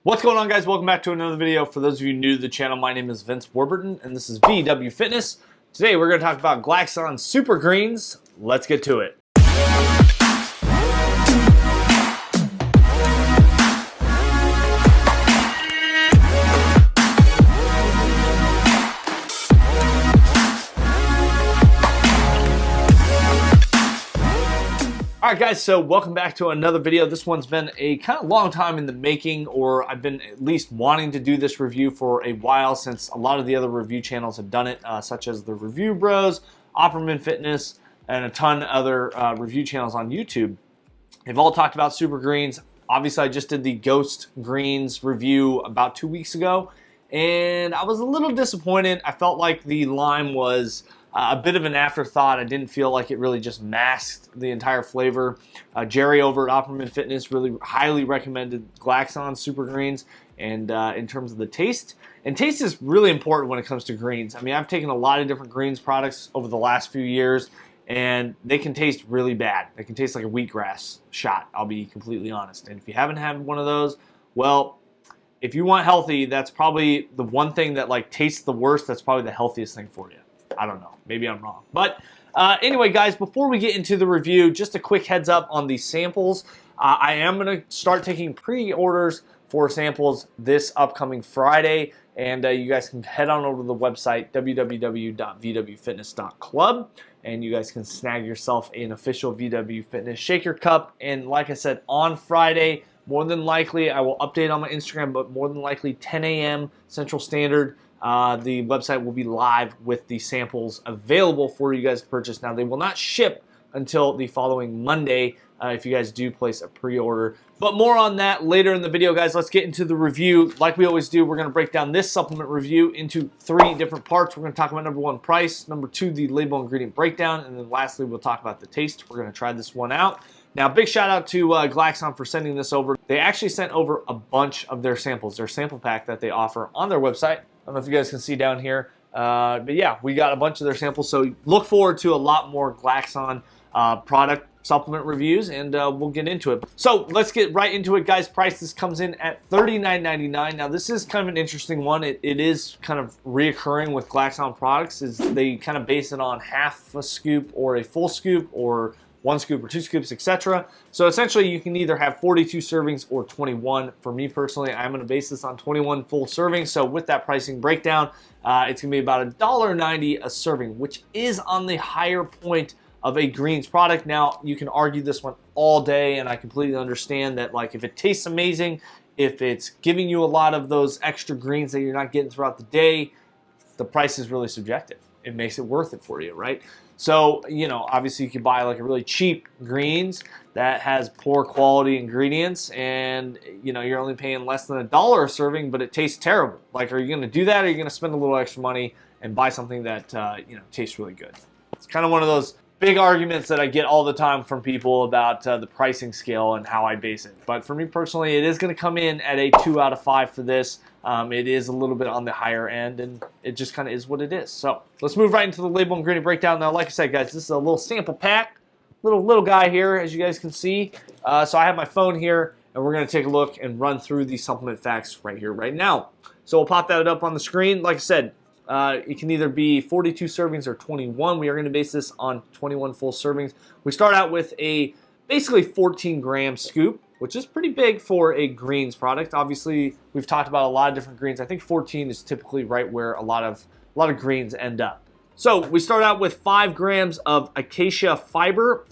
What's going on, guys? Welcome back to another video. For those of you new to the channel, my name is Vince Warburton and this is VW Fitness. Today we're going to talk about Glaxon Super Greens. Let's get to it. Alright guys, so welcome back to another video. This one's been a kind of long time in the making, or I've been at least wanting to do this review for a while, since a lot of the other review channels have done it, such as the Review Bros, Opperman Fitness, and a ton of other review channels on YouTube. They've all talked about Super Greens. Obviously I just did the Ghost Greens review about 2 weeks ago, and I was a little disappointed. I felt like the lime was a bit of an afterthought. I didn't feel like it really just masked the entire flavor. Jerry over at Opperman Fitness really highly recommended Glaxon Super Greens, and in terms of the taste, and taste is really important when it comes to greens. I mean, I've taken a lot of different greens products over the last few years, and they can taste really bad. They can taste like a wheatgrass shot, I'll be completely honest. And if you haven't had one of those, well, if you want healthy, that's probably the one thing that like tastes the worst. That's probably the healthiest thing for you. I don't know. Maybe I'm wrong. But anyway, guys, before we get into the review, just a quick heads up on the samples. I am going to start taking pre-orders for samples this upcoming Friday. And you guys can head on over to the website, www.vwfitness.club. And you guys can snag yourself an official VW Fitness shaker cup. And like I said, on Friday, more than likely, I will update on my Instagram, but more than likely 10 a.m. Central Standard. The website will be live with the samples available for you guys to purchase. Now, they will not ship until the following Monday if you guys do place a pre-order. But more on that later in the video, guys. Let's get into the review. Like we always do, we're going to break down this supplement review into 3 different parts. We're going to talk about number 1, price, number 2, the label ingredient breakdown, and then lastly, we'll talk about the taste. We're going to try this one out. Now, big shout out to Glaxon for sending this over. They actually sent over a bunch of their samples, their sample pack that they offer on their website. I don't know if you guys can see down here, but yeah, we got a bunch of their samples, so look forward to a lot more Glaxon product supplement reviews, and we'll get into it. So let's get right into it, guys. Price, this comes in at $39.99. Now, this is kind of an interesting one. It is kind of reoccurring with Glaxon products, is they kind of base it on half a scoop or a full scoop, or 1 scoop or 2 scoops, etc. So essentially, you can either have 42 servings or 21. For me personally, I'm going to base this on 21 full servings. So with that pricing breakdown, it's going to be about $1.90 a serving, which is on the higher point of a greens product. Now, you can argue this one all day, and I completely understand that, like, if it tastes amazing, if it's giving you a lot of those extra greens that you're not getting throughout the day, the price is really subjective. It makes it worth it for you, right? So, you know, obviously you could buy like a really cheap greens that has poor quality ingredients, and, you know, you're only paying less than $1 a serving, but it tastes terrible. Like, are you going to do that, or are you going to spend a little extra money and buy something that, you know, tastes really good? It's kind of one of those big arguments that I get all the time from people about the pricing scale and how I base it. But for me personally, it is going to come in at a 2 out of 5 for this. It is a little bit on the higher end, and it just kind of is what it is. So let's move right into the label ingredient breakdown. Now, like I said, guys, this is a little sample pack, little guy here, as you guys can see. So I have my phone here, and we're going to take a look and run through the supplement facts right here, right now. So we'll pop that up on the screen. Like I said, it can either be 42 servings or 21. We are going to base this on 21 full servings. We start out with a basically 14-gram scoop, which is pretty big for a greens product. Obviously, we've talked about a lot of different greens. I think 14 is typically right where a lot of greens end up. So we start out with 5 grams of acacia fiber.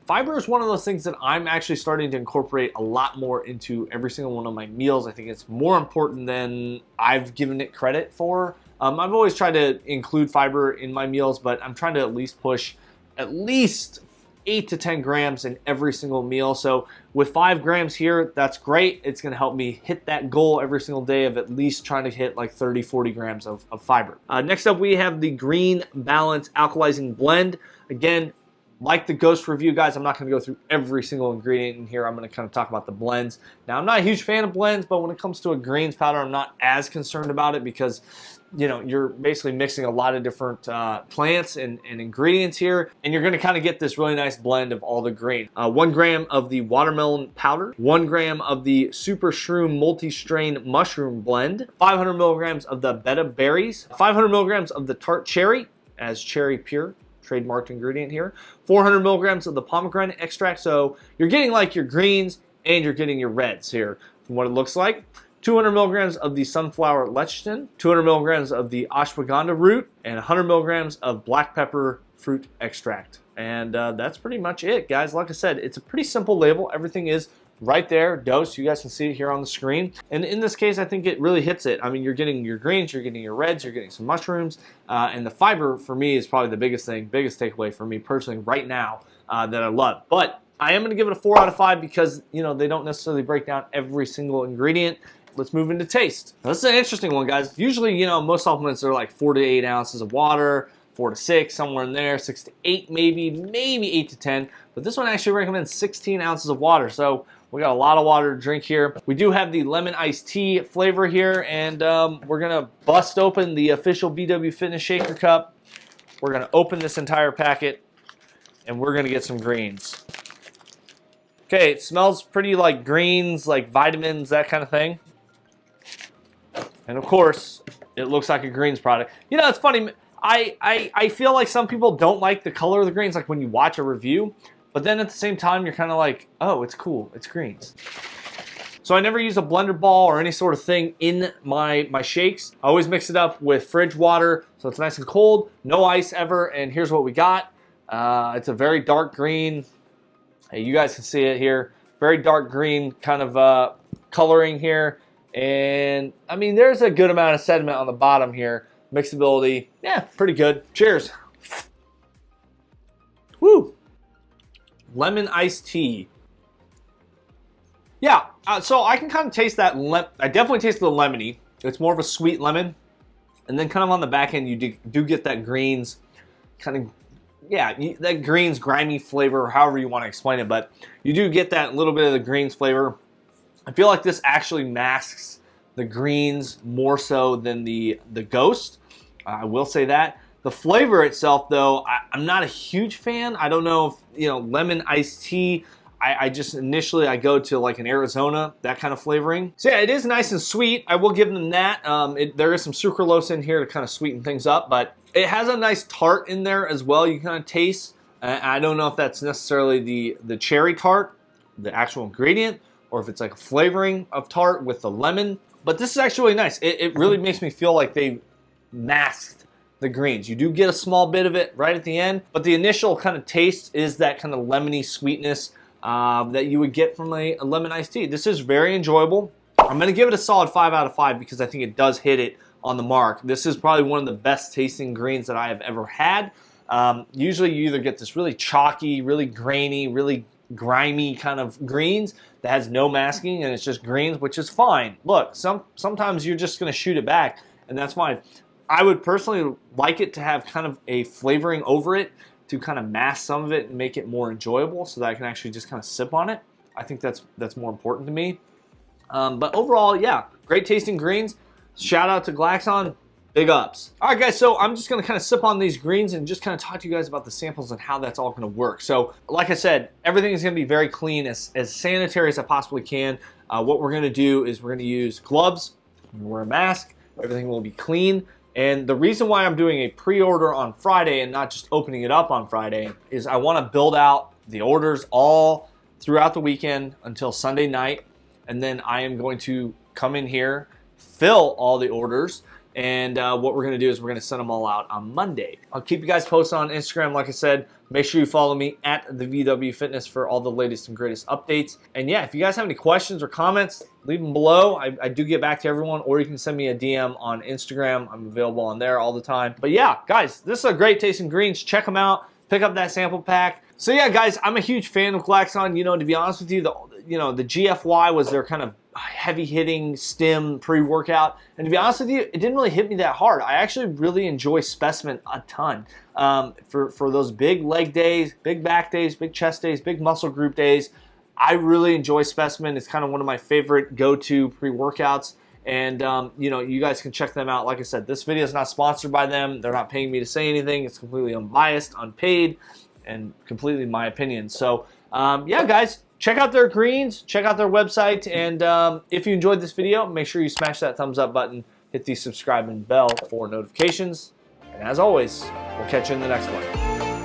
Fiber is one of those things that I'm actually starting to incorporate a lot more into every single one of my meals. I think it's more important than I've given it credit for. I've always tried to include fiber in my meals, but I'm trying to at least push at least 8 to 10 grams in every single meal. So with 5 grams here, that's great. It's going to help me hit that goal every single day of at least trying to hit like 30, 40 grams of fiber. Next up, we have the Green Balance Alkalizing Blend. Again, Like the Ghost review, guys, I'm not going to go through every single ingredient in here. I'm going to kind of talk about the blends. Now, I'm not a huge fan of blends, but when it comes to a greens powder, I'm not as concerned about it because, you know, you're basically mixing a lot of different plants and ingredients here, and you're going to kind of get this really nice blend of all the green. 1 gram of the watermelon powder, 1 gram of the super shroom multi-strain mushroom blend, 500 milligrams of the beta berries, 500 milligrams of the tart cherry as cherry pure, trademarked ingredient here, 400 milligrams of the pomegranate extract. So you're getting like your greens and you're getting your reds here from what it looks like. 200 milligrams of the sunflower lecithin, 200 milligrams of the ashwagandha root, and 100 milligrams of black pepper fruit extract. And that's pretty much it, guys. Like I said, it's a pretty simple label. Everything is right there, dosed. You guys can see it here on the screen. And in this case, I think it really hits it. I mean, you're getting your greens, you're getting your reds, you're getting some mushrooms, and the fiber for me is probably the biggest thing, biggest takeaway for me personally right now that I love. But I am going to give it a 4 out of 5 because, you know, they don't necessarily break down every single ingredient. Let's move into taste. Now, this is an interesting one, guys. Usually, you know, most supplements are like 4 to 8 ounces of water, 4 to 6, somewhere in there, 6 to 8 maybe 8 to 10. But this one actually recommends 16 ounces of water. So we got a lot of water to drink here. We do have the lemon iced tea flavor here, and we're gonna bust open the official VW Fitness Shaker Cup. We're gonna open this entire packet, and we're gonna get some greens. Okay, it smells pretty like greens, like vitamins, that kind of thing. And of course, it looks like a greens product. You know, it's funny. I feel like some people don't like the color of the greens, like when you watch a review. But then at the same time, you're kind of like, oh, it's cool. It's greens. So I never use a blender ball or any sort of thing in my shakes. I always mix it up with fridge water, so it's nice and cold. No ice ever. And here's what we got. It's a very dark green. Hey, you guys can see it here. Very dark green kind of coloring here. And I mean, there's a good amount of sediment on the bottom here. Mixability, yeah, pretty good. Cheers. Woo. Lemon iced tea. Yeah, so I can kind of taste that. I definitely taste the lemony. It's more of a sweet lemon. And then kind of on the back end, you do get that greens kind of, yeah, that greens grimy flavor, however you want to explain it. But you do get that little bit of the greens flavor. I feel like this actually masks the greens more so than the Ghost. I will say that. The flavor itself, though, I'm not a huge fan. I don't know if, you know, lemon iced tea, I just initially I go to like an Arizona, that kind of flavoring. So yeah, it is nice and sweet. I will give them that. There is some sucralose in here to kind of sweeten things up, but it has a nice tart in there as well. You kind of taste. I don't know if that's necessarily the cherry tart, the actual ingredient, or if it's like a flavoring of tart with the lemon. But this is actually really nice. It really makes me feel like they masked the greens. You do get a small bit of it right at the end, but the initial kind of taste is that kind of lemony sweetness that you would get from a lemon iced tea. This is very enjoyable. I'm going to give it a solid 5 out of 5 because I think it does hit it on the mark. This is probably one of the best tasting greens that I have ever had. Usually you either get this really chalky, really grainy, really grimy kind of greens that has no masking and it's just greens, which is fine. Look, sometimes you're just going to shoot it back and that's fine. I would personally like it to have kind of a flavoring over it to kind of mask some of it and make it more enjoyable so that I can actually just kind of sip on it. I think that's more important to me. But overall, yeah, great tasting greens. Shout out to Glaxon. Big ups. All right, guys, so I'm just going to kind of sip on these greens and just kind of talk to you guys about the samples and how that's all going to work. So, like I said, everything is going to be very clean, as sanitary as I possibly can. What we're going to do is we're going to use gloves, wear a mask, everything will be clean. And the reason why I'm doing a pre-order on Friday and not just opening it up on Friday is I want to build out the orders all throughout the weekend until Sunday night. And then I am going to come in here, fill all the orders, and what we're going to do is we're going to send them all out on Monday. I'll keep you guys posted on Instagram. Like I said, make sure you follow me at the VW Fitness for all the latest and greatest updates. And yeah, if you guys have any questions or comments, leave them below. I do get back to everyone, or you can send me a DM on Instagram. I'm available on there all the time. But yeah, guys, this is a great tasting greens. Check them out. Pick up that sample pack. So yeah, guys, I'm a huge fan of Glaxon. You know, to be honest with you, the GFY was their kind of heavy hitting stim pre-workout. And to be honest with you, it didn't really hit me that hard. I actually really enjoy Specimen a ton. For those big leg days, big back days, big chest days, big muscle group days, I really enjoy Specimen. It's kind of one of my favorite go-to pre-workouts. And, you know, you guys can check them out. Like I said, this video is not sponsored by them. They're not paying me to say anything. It's completely unbiased, unpaid, and completely my opinion. So, yeah, guys, check out their greens, check out their website, and if you enjoyed this video, make sure you smash that thumbs up button, hit the subscribe and bell for notifications, and as always, we'll catch you in the next one.